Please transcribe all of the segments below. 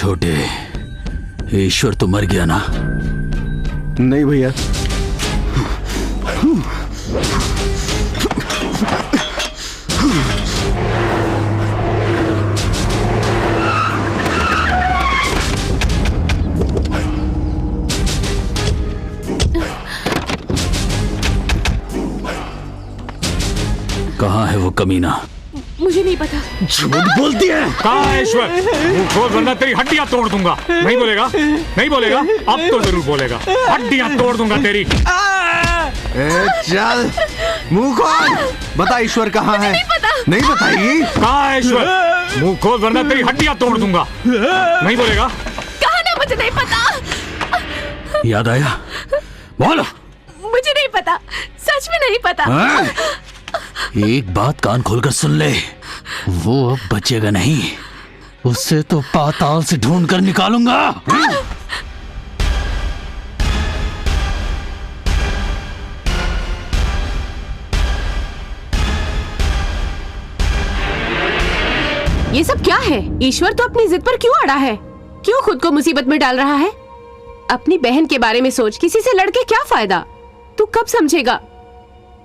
छोटे, ईश्वर तो मर गया ना? नहीं भैया। कहाँ है वो कमीना? मुझे नहीं पता। झूठ बोलती है। कहाँ है ईश्वर? मुंह खोल वरना तेरी हड्डियां तोड़ दूंगा। नहीं बोलेगा? नहीं बोलेगा? अब तो जरूर बोलेगा। हड्डियां तोड़ दूंगा तेरी। चल मुंह खोल, बता ईश्वर कहाँ है? नहीं पता। नहीं बताएगी? कहाँ है ईश्वर? मुंह खोल वरना तेरी हड्डियां तोड़ दूंगा। नहीं बोलेगा? कहा ना मुझे नहीं पता। याद आया? बोलो। मुझे नहीं पता, सच में नहीं पता। हाँ? एक बात कान खोलकर सुन ले, वो अब बचेगा नहीं। उससे तो पाताल से ढूंढ कर निकालूंगा। ये सब क्या है? ईश्वर तो अपनी जिद पर क्यों अड़ा है? क्यों खुद को मुसीबत में डाल रहा है? अपनी बहन के बारे में सोच, किसी से लड़के क्या फायदा? तू कब समझेगा?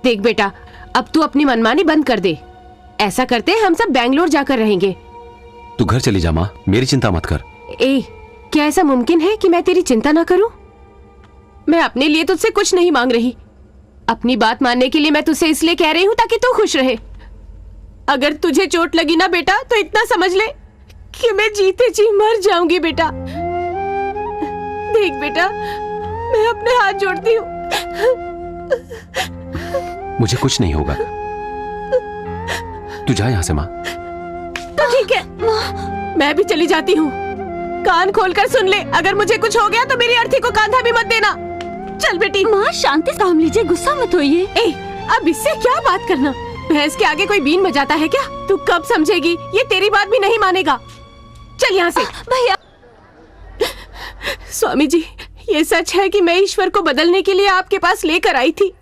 देख बेटा, अब तू अपनी मनमानी बंद कर दे। ऐसा करते हम सब बेंगलोर जाकर रहेंगे। तू घर चली जा माँ, मेरी चिंता मत कर। ए, क्या ऐसा मुमकिन है कि मैं तेरी चिंता ना करूं? मैं अपने लिए तुझसे कुछ नहीं मांग रही। अपनी बात मानने के लिए मैं तुझसे इसलिए कह रही हूं ताकि तू खुश रहे। अगर तुझे चोट लगी ना बेटा, तो इतना समझ ले कि मैं जीते जी मर जाऊंगी बेटा। देख बेटा, मैं अपने हाथ जोड़ती हूँ। मुझे कुछ नहीं होगा, तू जा यहाँ से माँ। तो ठीक है, मैं भी चली जाती हूँ। कान खोलकर सुन ले, अगर मुझे कुछ हो गया तो मेरी अर्थी को कांधा भी मत देना। चल बेटी। माँ शांति से काम लीजिए, गुस्सा मत होइए। ए, अब इससे क्या बात करना? भैंस के आगे कोई बीन बजाता है क्या? तू कब समझेगी? ये तेरी बात भी नहीं मानेगा। चल यहाँ से। भैया। स्वामी जी, ये सच है कि मैं ईश्वर को बदलने के लिए आपके पास लेकर आई थी।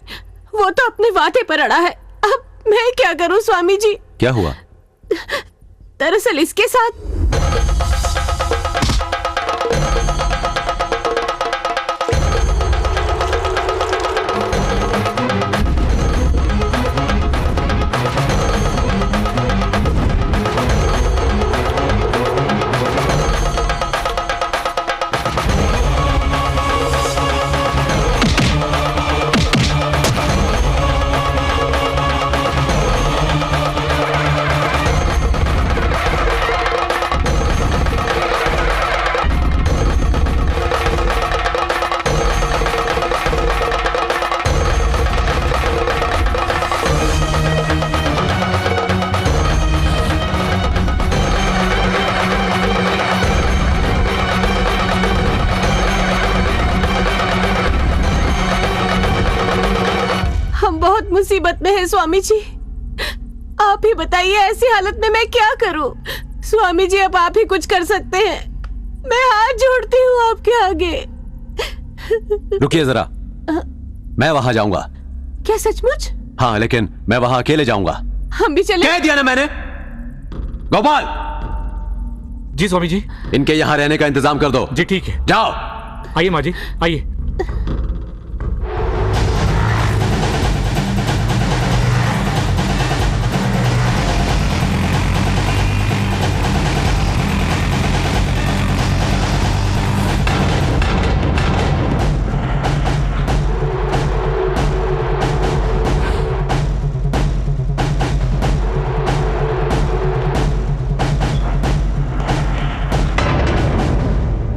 वो तो अपने वादे पर अड़ा है। अब मैं क्या करूं स्वामी जी? क्या हुआ? दरअसल इसके साथ मुसीबत में है स्वामी जी। आप ही बताइए, ऐसी हालत में मैं क्या करूं? स्वामी जी, अब आप ही कुछ कर सकते हैं। मैं हाथ जोड़ती हूँ आपके आगे। रुकिए जरा, मैं वहां जाऊंगा। क्या सचमुच? हाँ, लेकिन मैं वहां अकेले जाऊंगा। हम भी चले? कह दिया ना मैंने। गोपाल। जी स्वामी जी। इनके यहाँ रहने का इंतजाम कर दो। जी ठीक है। जाओ। आइए माँ जी, आइए।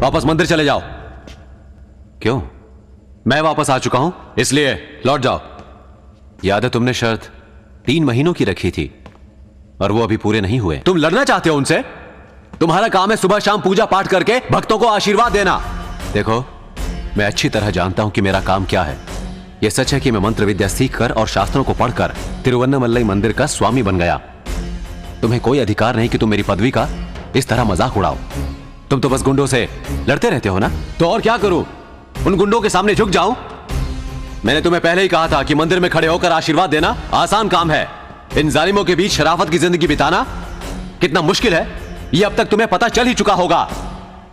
वापस मंदिर चले जाओ। क्यों? मैं वापस आ चुका हूं, इसलिए लौट जाओ। याद है तुमने शर्त 3 महीनों की रखी थी और वो अभी पूरे नहीं हुए। तुम लड़ना चाहते हो उनसे? तुम्हारा काम है सुबह शाम पूजा पाठ करके भक्तों को आशीर्वाद देना। देखो, मैं अच्छी तरह जानता हूं कि मेरा काम क्या है। यह सच है कि मैं मंत्र विद्या सीखकर और शास्त्रों को पढ़कर तिरुवन्नमलई मंदिर का स्वामी बन गया। तुम्हें कोई अधिकार नहीं कि तुम मेरी पदवी का इस तरह मजाक उड़ाओ। तुम तो बस गुंडों से लड़ते रहते हो ना, तो और क्या करूं? उन गुंडों के सामने झुक जाऊं? मैंने तुम्हें पहले ही कहा था कि मंदिर में खड़े होकर आशीर्वाद देना आसान काम है। इन जालिमों के बीच शराफत की जिंदगी बिताना कितना मुश्किल है, यह अब तक तुम्हें पता चल ही चुका होगा।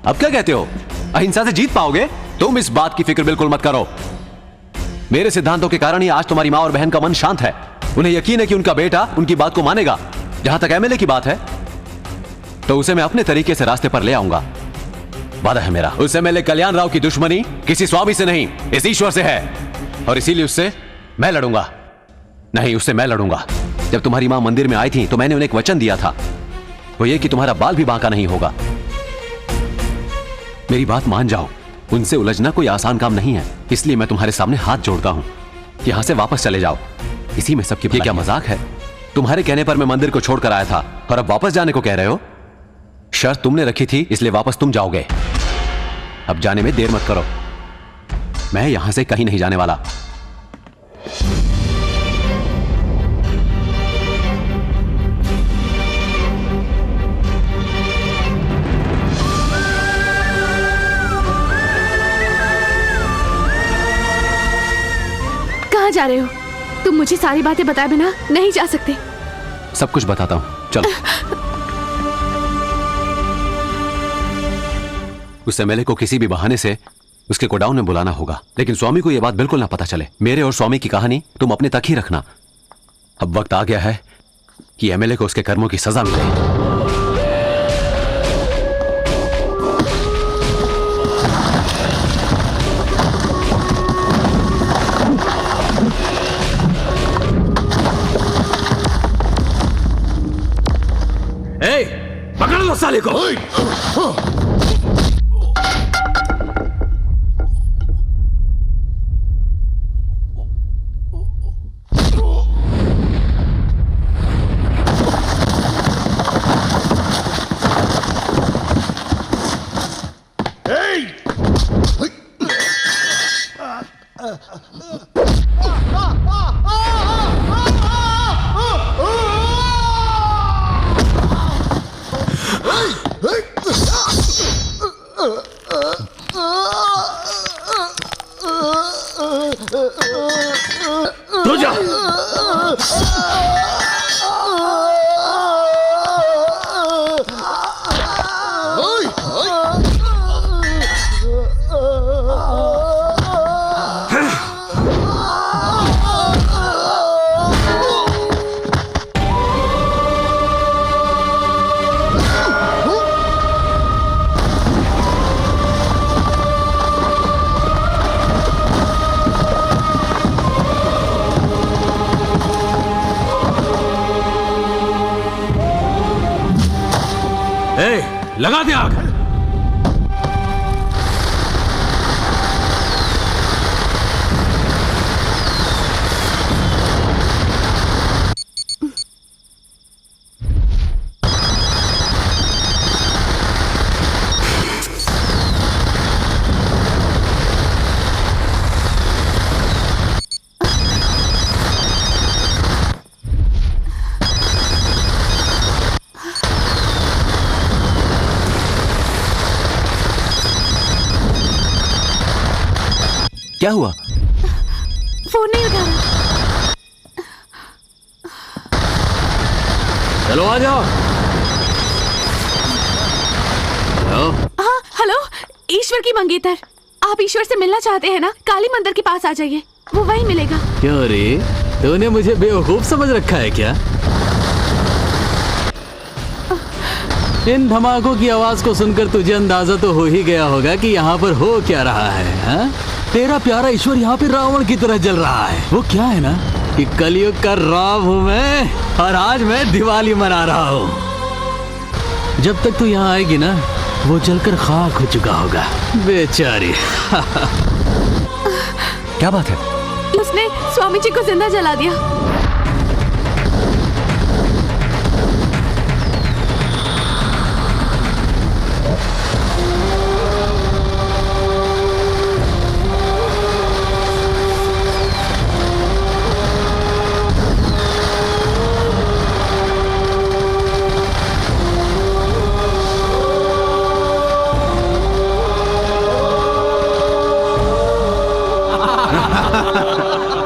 अब क्या कहते हो, अहिंसा से जीत पाओगे? तुम इस बात की फिक्र बिल्कुल मत करो। मेरे सिद्धांतों के कारण ही आज तुम्हारी माँ और बहन का मन शांत है। उन्हें यकीन है कि उनका बेटा उनकी बात को मानेगा। जहां तक एमएलए की बात है तो उसे मैं अपने तरीके से रास्ते पर ले आऊंगा। वादा है मेरा। उस एमएलए कल्याण राव की दुश्मनी किसी स्वामी से नहीं, इस ईश्वर से है, और इसीलिए उससे मैं लड़ूंगा। नहीं, उससे मैं लड़ूंगा। जब तुम्हारी मां मंदिर में आई थी तो मैंने उन्हें एक वचन दिया था, वो ये कि तुम्हारा बाल भी बांका नहीं होगा। मेरी बात मान जाओ, उनसे उलझना कोई आसान काम नहीं है। इसलिए मैं तुम्हारे सामने हाथ जोड़ता हूं, यहां से वापस चले जाओ। इसी में सबकी भलाई। ये क्या मजाक है? तुम्हारे कहने पर मैं मंदिर को छोड़कर आया था और अब वापस जाने को कह रहे हो? शर्त तुमने रखी थी, इसलिए वापस तुम जाओगे। अब जाने में देर मत करो। मैं यहां से कहीं नहीं जाने वाला। कहाँ जा रहे हो? तुम मुझे सारी बातें बताए बिना नहीं जा सकते। सब कुछ बताता हूं, चलो। उस एमएलए को किसी भी बहाने से उसके गोडाउन में बुलाना होगा, लेकिन स्वामी को यह बात बिल्कुल ना पता चले। मेरे और स्वामी की कहानी तुम अपने तक ही रखना। अब वक्त आ गया है कि एमएलए को उसके कर्मों की सजा मिले। पकड़ लो साले को। लगा दे आग। क्या हुआ? फोन नहीं उठा रहा। चलो आ जाओ। हेलो। हाँ हेलो, ईश्वर की मंगेतर। आप ईश्वर से मिलना चाहते हैं ना? काली मंदिर के पास आ जाइए, वो वहीं मिलेगा। क्यों रे, तूने मुझे बेवकूफ समझ रखा है क्या? इन धमाकों की आवाज को सुनकर तुझे अंदाजा तो हो ही गया होगा कि यहाँ पर हो क्या रहा है। हा? तेरा प्यारा ईश्वर यहाँ पे रावण की तरह जल रहा है। वो क्या है ना कि कलयुग का राम हूं मैं, और आज मैं दिवाली मना रहा हूँ। जब तक तू यहाँ आएगी ना, वो जलकर खाक हो चुका होगा बेचारी। क्या बात है? उसने स्वामी जी को जिंदा जला दिया।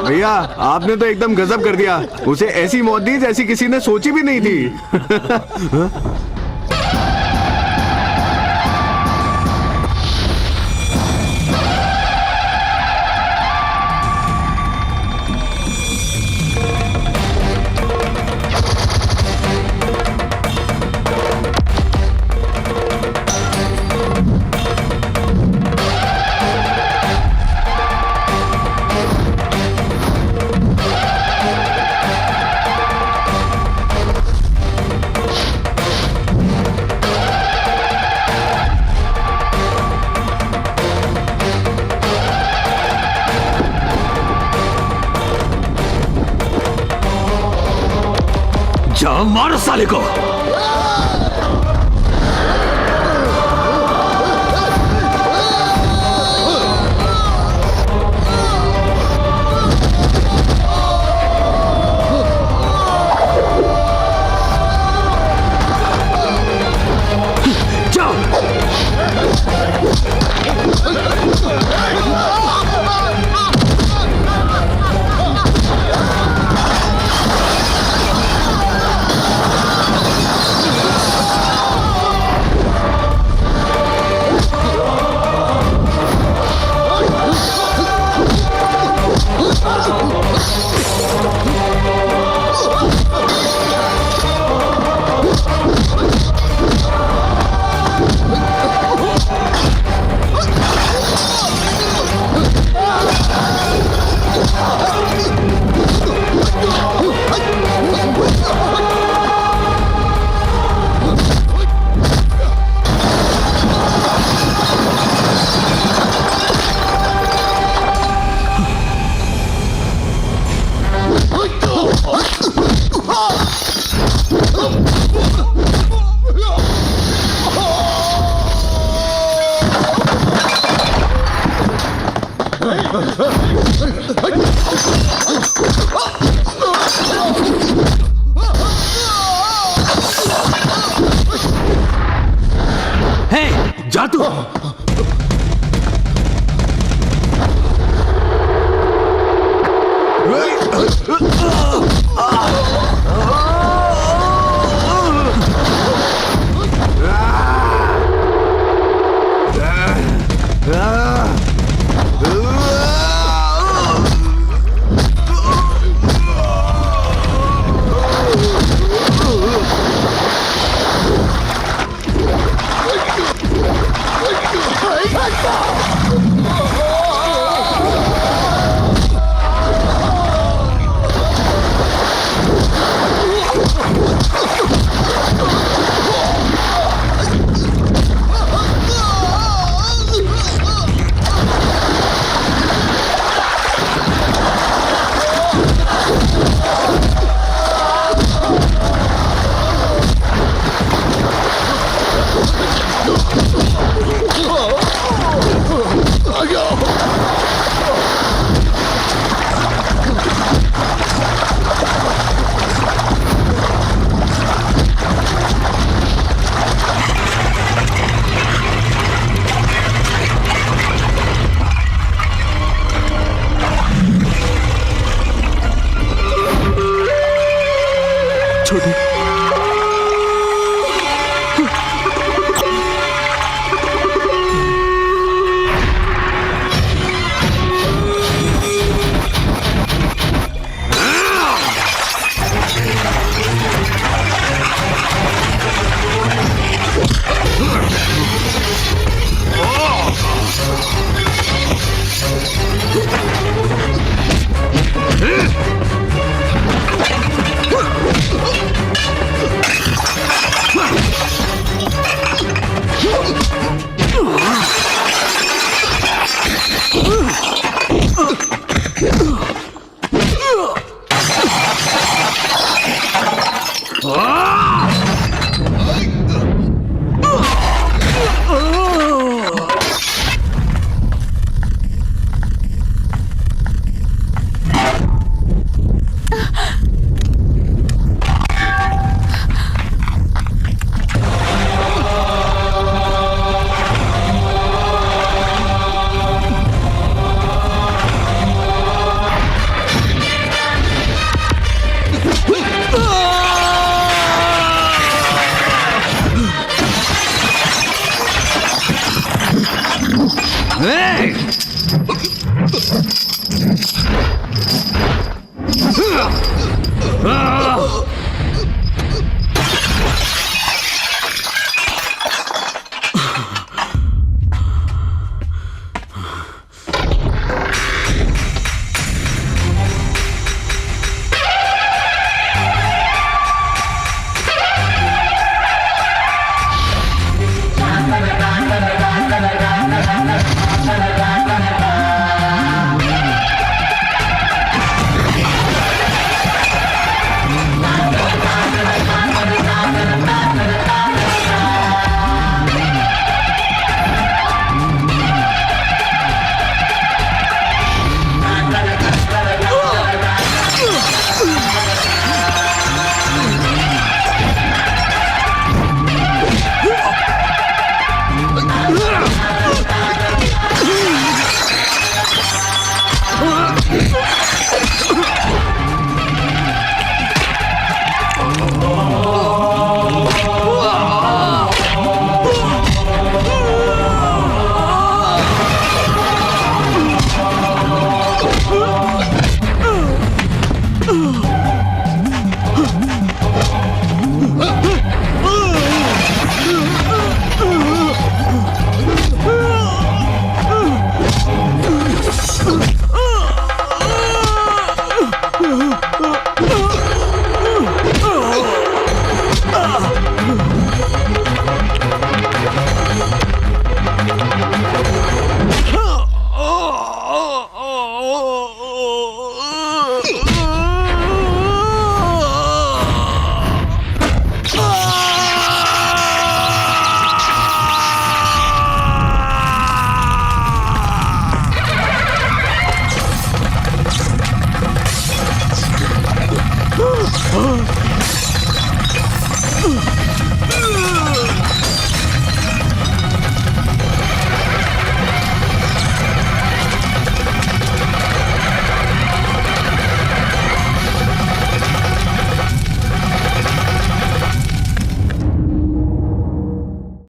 भैया आपने तो एकदम गजब कर दिया। उसे ऐसी मौत दी जैसी किसी ने सोची भी नहीं थी। अब मारो साले को। हे, जा तू।